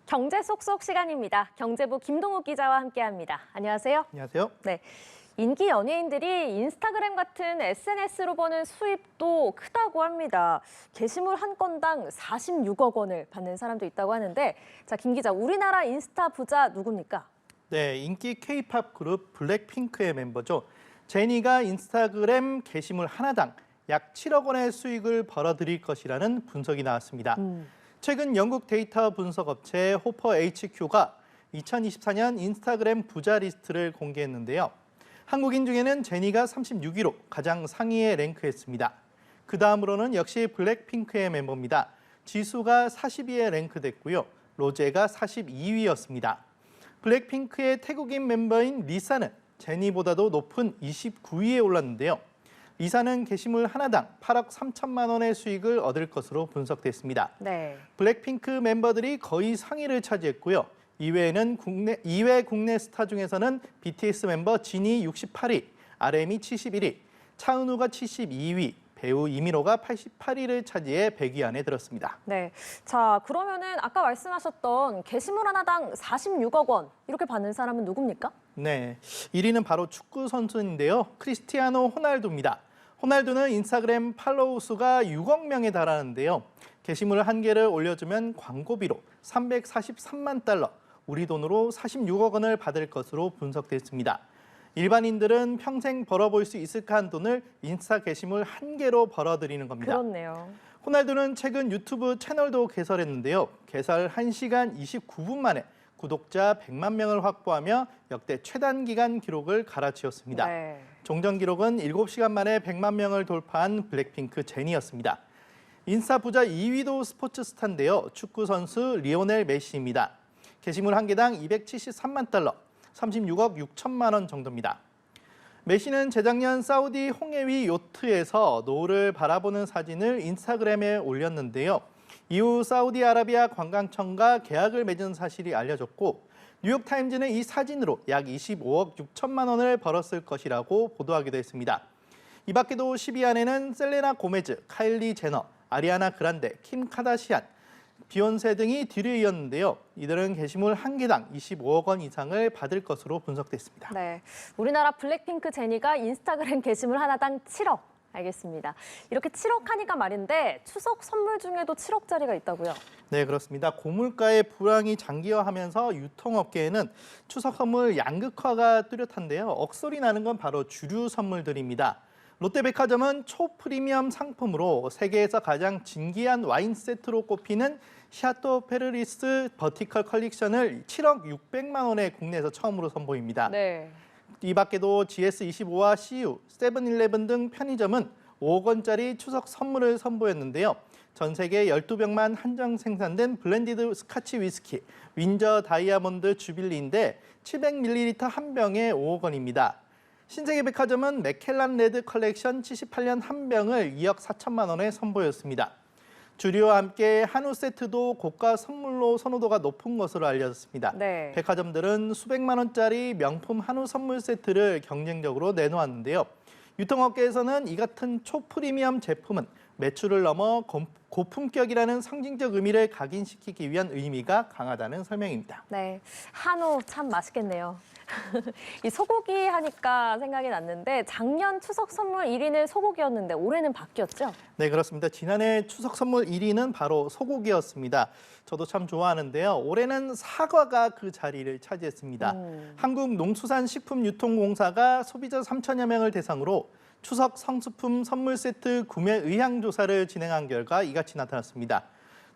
경제 속속 시간입니다. 경제부 김동욱 기자와 함께합니다. 안녕하세요. 안녕하세요. 네, 인기 연예인들이 인스타그램 같은 SNS로 버는 수입도 크다고 합니다. 게시물 한 건당 46억 원을 받는 사람도 있다고 하는데, 자, 김 기자, 우리나라 인스타 부자 누굽니까? 네, 인기 K-팝 그룹 블랙핑크의 멤버죠. 제니가 인스타그램 게시물 하나당 약 7억 원의 수익을 벌어들일 것이라는 분석이 나왔습니다. 최근 영국 데이터 분석 업체 호퍼 HQ가 2024년 인스타그램 부자 리스트를 공개했는데요. 한국인 중에는 제니가 36위로 가장 상위에 랭크했습니다. 그 다음으로는 역시 블랙핑크의 멤버입니다. 지수가 40위에 랭크됐고요. 로제가 42위였습니다. 블랙핑크의 태국인 멤버인 리사는 제니보다도 높은 29위에 올랐는데요. 리사는 게시물 하나당 8억 3천만 원의 수익을 얻을 것으로 분석됐습니다. 네. 블랙핑크 멤버들이 거의 상위를 차지했고요. 이외에 국내 스타 중에서는 BTS 멤버 진이 68위, RM이 71위, 차은우가 72위, 배우 이민호가 88위를 차지해 100위 안에 들었습니다. 네. 자, 그러면은 아까 말씀하셨던 게시물 하나당 46억 원 이렇게 받는 사람은 누굽니까? 네, 1위는 바로 축구 선수인데요. 크리스티아노 호날두입니다. 호날두는 인스타그램 팔로우 수가 6억 명에 달하는데요. 게시물 한 개를 올려주면 광고비로 343만 달러, 우리 돈으로 46억 원을 받을 것으로 분석됐습니다. 일반인들은 평생 벌어볼 수 있을까 한 돈을 인스타 게시물 한 개로 벌어들이는 겁니다. 그렇네요. 호날두는 최근 유튜브 채널도 개설했는데요. 개설 1시간 29분 만에 구독자 100만 명을 확보하며 역대 최단 기간 기록을 갈아치웠습니다. 네. 종전 기록은 7시간 만에 100만 명을 돌파한 블랙핑크 제니였습니다. 인스타 부자 2위도 스포츠 스타인데요. 축구 선수 리오넬 메시입니다. 게시물 한 개당 273만 달러, 36억 6천만 원 정도입니다. 메시는 재작년 사우디 홍해위 요트에서 노을을 바라보는 사진을 인스타그램에 올렸는데요. 이후 사우디아라비아 관광청과 계약을 맺은 사실이 알려졌고 뉴욕타임즈는 이 사진으로 약 25억 6천만 원을 벌었을 것이라고 보도하기도 했습니다. 이 밖에도 10위 안에는 셀레나 고메즈, 카일리 제너, 아리아나 그란데, 킴 카다시안, 비욘세 등이 뒤를 이었는데요. 이들은 게시물 한 개당 25억 원 이상을 받을 것으로 분석됐습니다. 네, 우리나라 블랙핑크 제니가 인스타그램 게시물 하나당 7억. 알겠습니다. 이렇게 7억 하니까 말인데 추석 선물 중에도 7억짜리가 있다고요? 네, 그렇습니다. 고물가의 불황이 장기화하면서 유통업계에는 추석 선물 양극화가 뚜렷한데요. 억소리 나는 건 바로 주류 선물들입니다. 롯데백화점은 초프리미엄 상품으로 세계에서 가장 진귀한 와인 세트로 꼽히는 샤또 페르리스 버티컬 컬렉션을 7억 600만 원에 국내에서 처음으로 선보입니다. 네. 이 밖에도 GS25와 CU, 세븐일레븐 등 편의점은 5억 원짜리 추석 선물을 선보였는데요. 전 세계 12병만 한정 생산된 블렌디드 스카치 위스키, 윈저 다이아몬드 주빌리인데 700ml 한 병에 5억 원입니다. 신세계백화점은 맥켈란 레드 컬렉션 78년 한 병을 2억 4천만 원에 선보였습니다. 주류와 함께 한우 세트도 고가 선물로 선호도가 높은 것으로 알려졌습니다. 네. 백화점들은 수백만 원짜리 명품 한우 선물 세트를 경쟁적으로 내놓았는데요. 유통업계에서는 이 같은 초프리미엄 제품은 매출을 넘어 고품격이라는 상징적 의미를 각인시키기 위한 의미가 강하다는 설명입니다. 네, 한우 참 맛있겠네요. 이 소고기 하니까 생각이 났는데 작년 추석 선물 1위는 소고기였는데 올해는 바뀌었죠? 네, 그렇습니다. 지난해 추석 선물 1위는 바로 소고기였습니다. 저도 참 좋아하는데요. 올해는 사과가 그 자리를 차지했습니다. 한국농수산식품유통공사가 소비자 3천여 명을 대상으로 추석 성수품 선물 세트 구매 의향 조사를 진행한 결과 이같이 나타났습니다.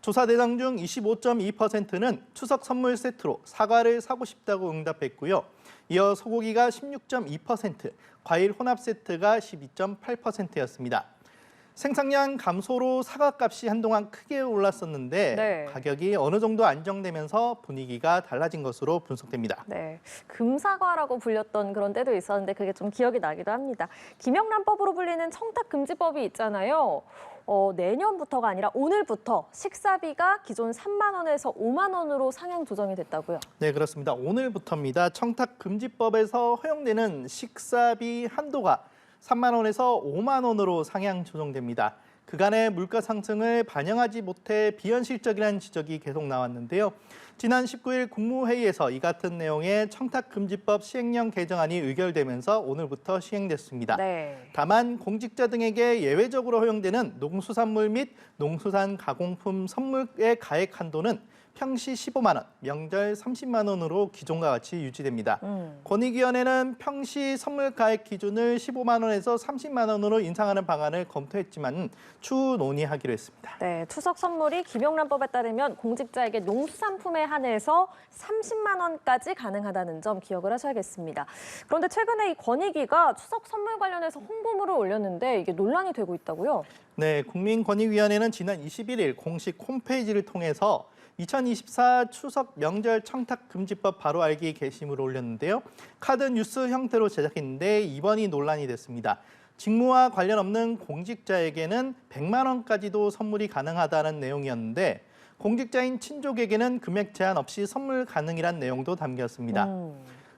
조사 대상 중 25.2%는 추석 선물 세트로 사과를 사고 싶다고 응답했고요. 이어 소고기가 16.2%, 과일 혼합 세트가 12.8%였습니다. 생산량 감소로 사과값이 한동안 크게 올랐었는데 네. 가격이 어느 정도 안정되면서 분위기가 달라진 것으로 분석됩니다. 네, 금사과라고 불렸던 그런 때도 있었는데 그게 좀 기억이 나기도 합니다. 김영란법으로 불리는 청탁금지법이 있잖아요. 내년부터가 아니라 오늘부터 식사비가 기존 3만 원에서 5만 원으로 상향 조정이 됐다고요? 네, 그렇습니다. 오늘부터입니다. 청탁금지법에서 허용되는 식사비 한도가 3만 원에서 5만 원으로 상향 조정됩니다. 그간의 물가 상승을 반영하지 못해 비현실적이라는 지적이 계속 나왔는데요. 지난 19일 국무회의에서 이 같은 내용의 청탁금지법 시행령 개정안이 의결되면서 오늘부터 시행됐습니다. 네. 다만 공직자 등에게 예외적으로 허용되는 농수산물 및 농수산 가공품 선물의 가액 한도는 평시 15만 원, 명절 30만 원으로 기존과 같이 유지됩니다. 권익위원회는 평시 선물 가액 기준을 15만 원에서 30만 원으로 인상하는 방안을 검토했지만 추후 논의하기로 했습니다. 네, 추석 선물이 김영란법에 따르면 공직자에게 농수산품에 한해서 30만 원까지 가능하다는 점 기억을 하셔야겠습니다. 그런데 최근에 이 권익위가 추석 선물 관련해서 홍보물을 올렸는데 이게 논란이 되고 있다고요? 네, 국민권익위원회는 지난 21일 공식 홈페이지를 통해서 2024 추석 명절 청탁금지법 바로 알기 게시물을 올렸는데요. 카드 뉴스 형태로 제작했는데 이번이 논란이 됐습니다. 직무와 관련 없는 공직자에게는 100만 원까지도 선물이 가능하다는 내용이었는데 공직자인 친족에게는 금액 제한 없이 선물 가능이란 내용도 담겼습니다.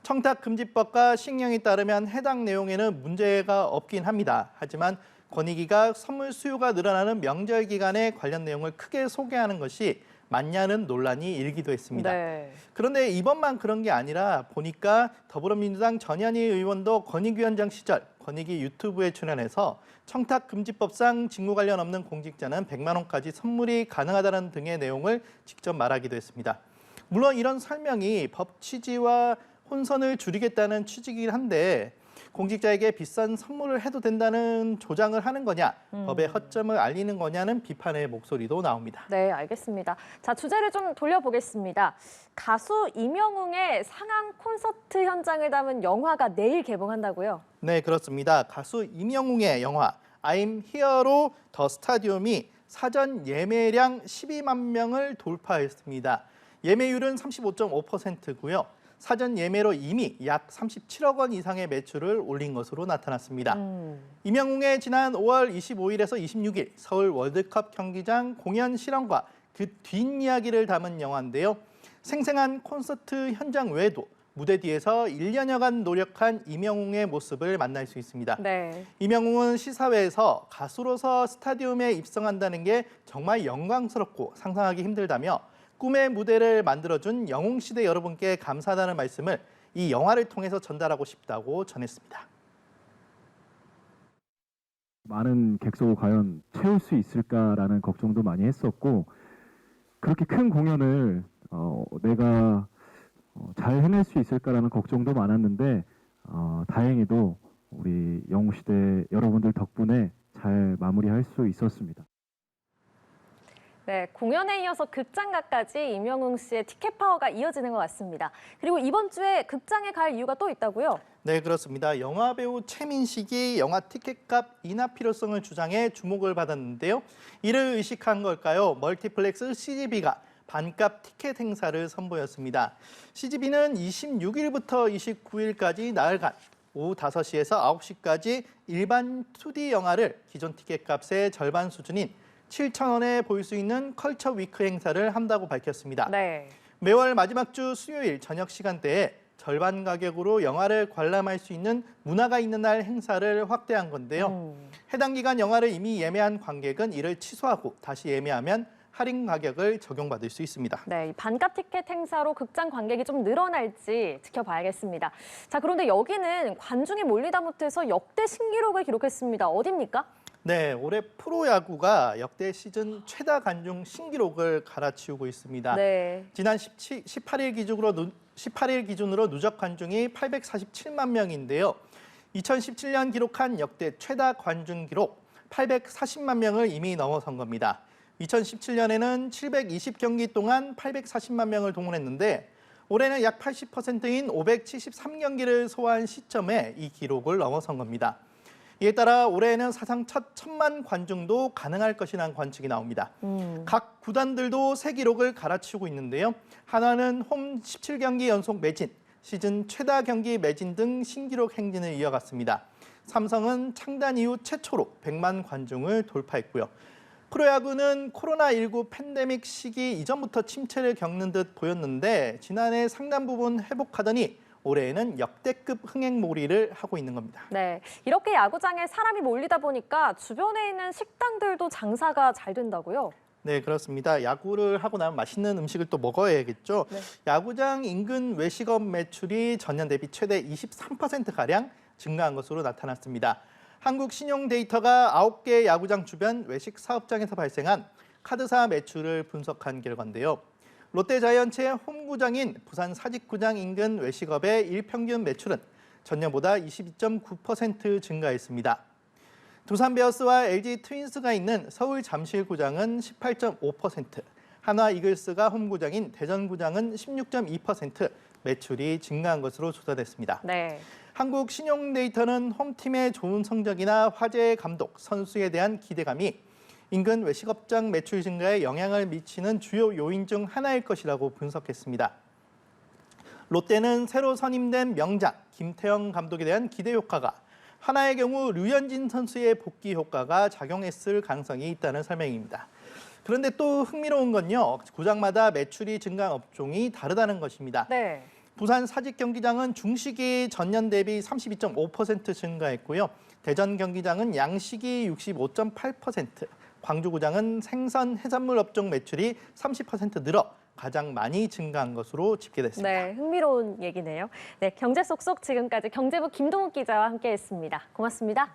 청탁금지법과 시행령에 따르면 해당 내용에는 문제가 없긴 합니다. 하지만 권익위가 선물 수요가 늘어나는 명절 기간에 관련 내용을 크게 소개하는 것이 맞냐는 논란이 일기도 했습니다. 네. 그런데 이번만 그런 게 아니라 보니까 더불어민주당 전현희 의원도 권익위원장 시절 권익위 유튜브에 출연해서 청탁금지법상 직무 관련 없는 공직자는 100만 원까지 선물이 가능하다는 등의 내용을 직접 말하기도 했습니다. 물론 이런 설명이 법 취지와 혼선을 줄이겠다는 취지이긴 한데 공직자에게 비싼 선물을 해도 된다는 조장을 하는 거냐, 법의 허점을 알리는 거냐는 비판의 목소리도 나옵니다. 네, 알겠습니다. 자, 주제를 좀 돌려보겠습니다. 가수 임영웅의 상암 콘서트 현장을 담은 영화가 내일 개봉한다고요? 네, 그렇습니다. 가수 임영웅의 영화 I'm Here로 더 스타디움이 사전 예매량 12만 명을 돌파했습니다. 예매율은 35.5%고요. 사전 예매로 이미 약 37억 원 이상의 매출을 올린 것으로 나타났습니다. 임영웅의 지난 5월 25일에서 26일 서울 월드컵 경기장 공연 실황과 그 뒷이야기를 담은 영화인데요. 생생한 콘서트 현장 외에도 무대 뒤에서 1년여간 노력한 임영웅의 모습을 만날 수 있습니다. 네. 임영웅은 시사회에서 가수로서 스타디움에 입성한다는 게 정말 영광스럽고 상상하기 힘들다며 꿈의 무대를 만들어준 영웅시대 여러분께 감사하다는 말씀을 이 영화를 통해서 전달하고 싶다고 전했습니다. 많은 객석을 과연 채울 수 있을까라는 걱정도 많이 했었고 그렇게 큰 공연을 내가 잘 해낼 수 있을까라는 걱정도 많았는데 다행히도 우리 영웅시대 여러분들 덕분에 잘 마무리할 수 있었습니다. 네, 공연에 이어서 극장가까지 임영웅 씨의 티켓 파워가 이어지는 것 같습니다. 그리고 이번 주에 극장에 갈 이유가 또 있다고요? 네, 그렇습니다. 영화배우 최민식이 영화 티켓값 인하 필요성을 주장해 주목을 받았는데요. 이를 의식한 걸까요? 멀티플렉스 CGV가 반값 티켓 행사를 선보였습니다. CGV는 26일부터 29일까지 나흘간 오후 5시에서 9시까지 일반 2D 영화를 기존 티켓값의 절반 수준인 7,000원에 볼 수 있는 컬처 위크 행사를 한다고 밝혔습니다. 네. 매월 마지막 주 수요일 저녁 시간대에 절반 가격으로 영화를 관람할 수 있는 문화가 있는 날 행사를 확대한 건데요. 해당 기간 영화를 이미 예매한 관객은 이를 취소하고 다시 예매하면 할인 가격을 적용받을 수 있습니다. 네, 이 반값 티켓 행사로 극장 관객이 좀 늘어날지 지켜봐야겠습니다. 자, 그런데 여기는 관중이 몰리다 못해서 역대 신기록을 기록했습니다. 어디입니까? 네, 올해 프로야구가 역대 시즌 최다 관중 신기록을 갈아치우고 있습니다. 네. 지난 18일 기준으로 누적 관중이 847만 명인데요. 2017년 기록한 역대 최다 관중 기록 840만 명을 이미 넘어선 겁니다. 2017년에는 720경기 동안 840만 명을 동원했는데 올해는 약 80%인 573경기를 소화한 시점에 이 기록을 넘어선 겁니다. 이에 따라 올해에는 사상 첫 1000만 관중도 가능할 것이라는 관측이 나옵니다. 각 구단들도 새 기록을 갈아치우고 있는데요. 하나는 홈 17경기 연속 매진, 시즌 최다 경기 매진 등 신기록 행진을 이어갔습니다. 삼성은 창단 이후 최초로 100만 관중을 돌파했고요. 프로야구는 코로나19 팬데믹 시기 이전부터 침체를 겪는 듯 보였는데 지난해 상당 부분 회복하더니 올해에는 역대급 흥행몰이를 하고 있는 겁니다. 네, 이렇게 야구장에 사람이 몰리다 보니까 주변에 있는 식당들도 장사가 잘 된다고요? 네, 그렇습니다. 야구를 하고 나면 맛있는 음식을 또 먹어야겠죠. 네. 야구장 인근 외식업 매출이 전년 대비 최대 23%가량 증가한 것으로 나타났습니다. 한국신용데이터가 9개 야구장 주변 외식 사업장에서 발생한 카드사 매출을 분석한 결과인데요. 롯데자이언츠의 홈구장인 부산 사직구장 인근 외식업의 일평균 매출은 전년보다 22.9% 증가했습니다. 두산 베어스와 LG 트윈스가 있는 서울 잠실구장은 18.5%, 한화 이글스가 홈구장인 대전구장은 16.2% 매출이 증가한 것으로 조사됐습니다. 네. 한국신용데이터는 홈팀의 좋은 성적이나 화제의 감독, 선수에 대한 기대감이 인근 외식업장 매출 증가에 영향을 미치는 주요 요인 중 하나일 것이라고 분석했습니다. 롯데는 새로 선임된 명장 김태형 감독에 대한 기대 효과가, 하나의 경우 류현진 선수의 복귀 효과가 작용했을 가능성이 있다는 설명입니다. 그런데 또 흥미로운 건요, 구장마다 매출이 증가한 업종이 다르다는 것입니다. 네. 부산 사직 경기장은 중식이 전년 대비 32.5% 증가했고요. 대전 경기장은 양식이 65.8%, 광주구장은 생선 해산물 업종 매출이 30% 늘어 가장 많이 증가한 것으로 집계됐습니다. 네, 흥미로운 얘기네요. 네, 경제 쏙쏙 지금까지 경제부 김동욱 기자와 함께했습니다. 고맙습니다.